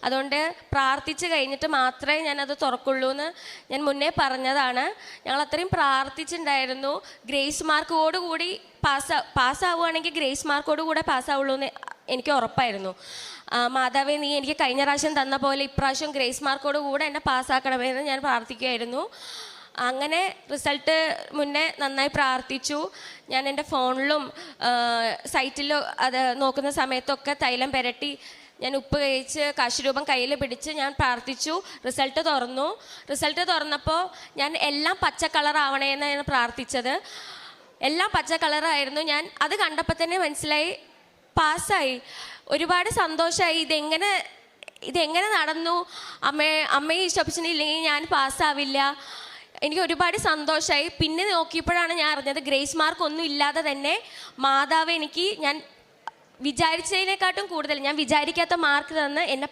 അതുകൊണ്ട് പ്രാർത്ഥിച്ച് കഴിഞ്ഞിട്ട് മാത്രമേ ഞാനത് തുറക്കുള്ളൂ എന്ന് ഞാൻ മുന്നേ പറഞ്ഞതാണ്. ഞങ്ങൾ അത്രയും പ്രാർത്ഥിച്ചിട്ടുണ്ടായിരുന്നു. ഗ്രേസ് മാർക്കോടുകൂടി പാസ്സാവുകയാണെങ്കിൽ ഗ്രേസ് മാർക്കോടുകൂടെ പാസ്സാവുള്ളൂ എന്ന് എനിക്ക് ഉറപ്പായിരുന്നു. മാതാവേ, നീ എനിക്ക് കഴിഞ്ഞ പ്രാവശ്യം തന്ന പോലെ ഇപ്രാവശ്യം ഗ്രേസ് മാർക്കോട് കൂടെ എന്നെ പാസ്സാക്കണമെന്ന് ഞാൻ പ്രാർത്ഥിക്കുമായിരുന്നു. അങ്ങനെ റിസൾട്ട് മുന്നേ നന്നായി പ്രാർത്ഥിച്ചു. ഞാൻ എൻ്റെ ഫോണിലും സൈറ്റിലും അത് നോക്കുന്ന സമയത്തൊക്കെ തൈലം പുരട്ടി ഞാൻ ഉപ്പ് കഴിച്ച് കാശുരൂപം കയ്യിൽ പിടിച്ച് ഞാൻ പ്രാർത്ഥിച്ചു. റിസൾട്ട് തുറന്നപ്പോൾ ഞാൻ എല്ലാം പച്ച കളറാവണേന്ന് ഞാൻ പ്രാർത്ഥിച്ചത്. എല്ലാം പച്ച കളറായിരുന്നു. ഞാൻ അത് കണ്ടപ്പോൾ തന്നെ മനസ്സിലായി പാസ്സായി. ഒരുപാട് സന്തോഷമായി. ഇതെങ്ങനെ നടന്നു? അമ്മയെ ഈശോപ്പിച്ചില്ലെങ്കിൽ ഞാൻ പാസ്സാവില്ല. എനിക്ക് ഒരുപാട് സന്തോഷമായി. പിന്നെ നോക്കിയപ്പോഴാണ് ഞാൻ അറിഞ്ഞത് ഗ്രേസ് മാർക്ക് ഒന്നും ഇല്ലാതെ തന്നെ മാതാവ് എനിക്ക് ഞാൻ വിചാരിച്ചതിനെക്കാട്ടും കൂടുതൽ, ഞാൻ വിചാരിക്കാത്ത മാർക്ക് തന്ന് എന്നെ